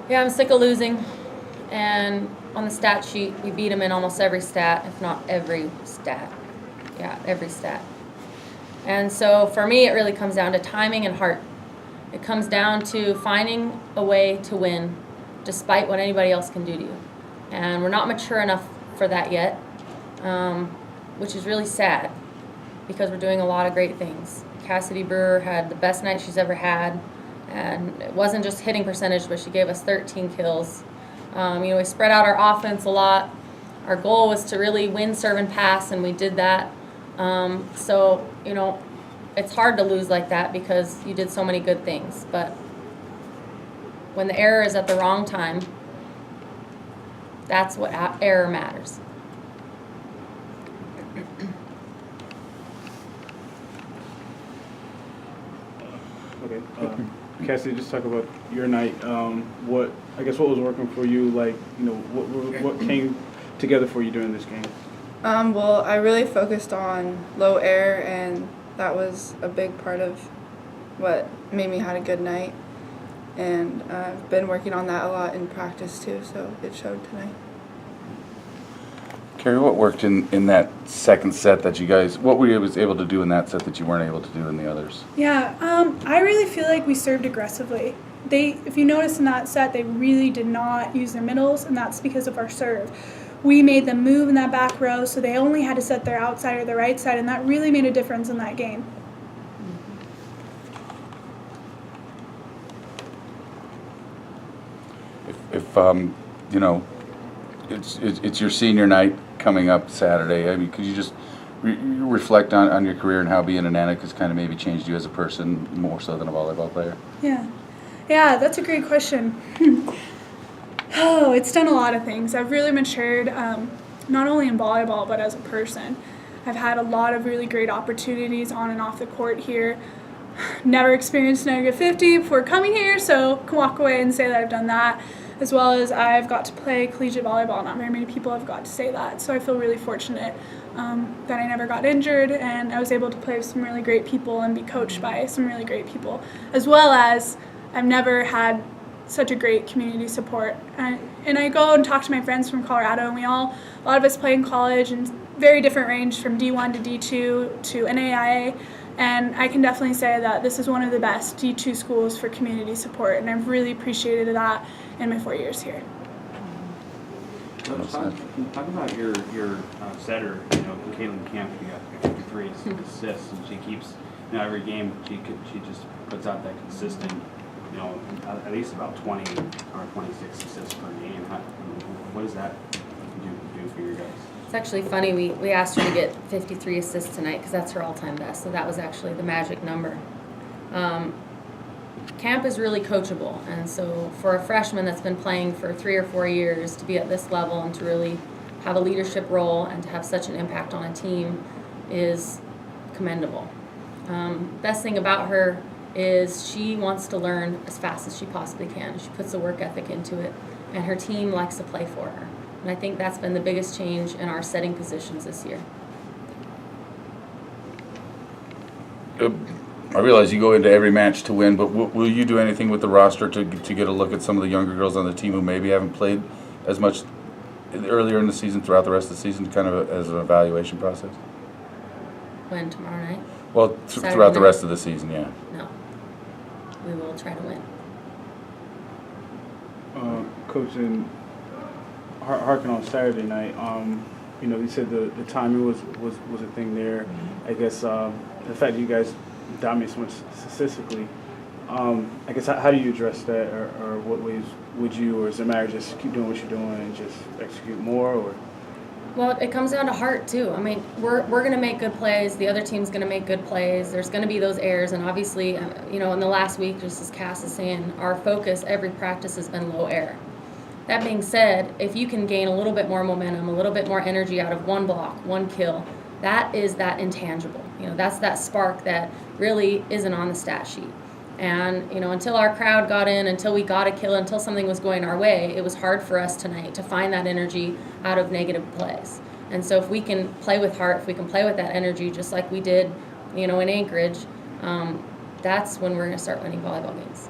Yeah, I'm sick of losing. And on the stat sheet, we beat them in almost every stat, if not every stat. Yeah, every stat. And so for me, it really comes down to timing and heart. It comes down to finding a way to win despite what anybody else can do to you. And we're not mature enough for that yet, which is really sad because we're doing a lot of great things. Cassidy Brewer had the best night she's ever had. And it wasn't just hitting percentage, but she gave us 13 kills. We spread out our offense a lot. Our goal was to really win, serve, and pass, and we did that. So, it's hard to lose like that because you did so many good things. But when the error is at the wrong time, that's what error matters. Okay. Cassidy, just talk about your night. What was working for you? What came together for you during this game? Well, I really focused on low air, and that was a big part of what made me have a good night. And I've been working on that a lot in practice too, so it showed tonight. Keri, what worked in that second set that you guys, what were you able to do in that set that you weren't able to do in the others? Yeah, I really feel like we served aggressively. If you notice in that set, they really did not use their middles, and that's because of our serve. We made them move in that back row, so they only had to set their outside or their right side, and that really made a difference in that game. It's your senior night coming up Saturday. I mean, could you just reflect on your career and how being a Nanook has kind of maybe changed you as a person more so than a volleyball player? Yeah, that's a great question. Oh, it's done a lot of things. I've really matured, not only in volleyball, but as a person. I've had a lot of really great opportunities on and off the court here. Never experienced negative 50 before coming here, so can walk away and say that I've done that, as well as I've got to play collegiate volleyball. Not very many people have got to say that, so I feel really fortunate that I never got injured, and I was able to play with some really great people and be coached by some really great people, as well as I've never had such a great community support. And I go and talk to my friends from Colorado, and a lot of us play in college in very different range from D1 to D2 to NAIA, and I can definitely say that this is one of the best D2 schools for community support, and I've really appreciated that in my 4 years here. Talk about your setter, Caitlin Camp. You got 53 assists, and she keeps, every game she just puts out that consistent, at least about 20 or 26 assists per game. What does that do for you guys? It's actually funny, we asked her to get 53 assists tonight because that's her all-time best, so that was actually the magic number. Camp is really coachable, and so for a freshman that's been playing for 3 or 4 years to be at this level and to really have a leadership role and to have such an impact on a team is commendable. Best thing about her is she wants to learn as fast as she possibly can. She puts the work ethic into it, and her team likes to play for her. And I think that's been the biggest change in our setting positions this year. I realize you go into every match to win, but will you do anything with the roster to get a look at some of the younger girls on the team who maybe haven't played as much earlier in the season, throughout the rest of the season, kind of as an evaluation process? When, tomorrow night? Well, throughout the rest of the season, yeah. No. We will try to win. Coach, in harking on Saturday night, you said the timing was a thing there. I guess the fact that you guys dominate so much statistically, I guess how do you address that, or what ways would you, or is it a matter of just keep doing what you're doing and just execute more, or? Well, it comes down to heart too. I mean, we're going to make good plays. The other team's going to make good plays. There's going to be those errors, and obviously, in the last week, just as Cass is saying, our focus every practice has been low air. That being said, if you can gain a little bit more momentum, a little bit more energy out of one block, one kill, that is that intangible. That's that spark that really isn't on the stat sheet. And, until our crowd got in, until we got a kill, until something was going our way, it was hard for us tonight to find that energy out of negative plays. And so if we can play with heart, if we can play with that energy just like we did, in Anchorage, that's when we're going to start winning volleyball games.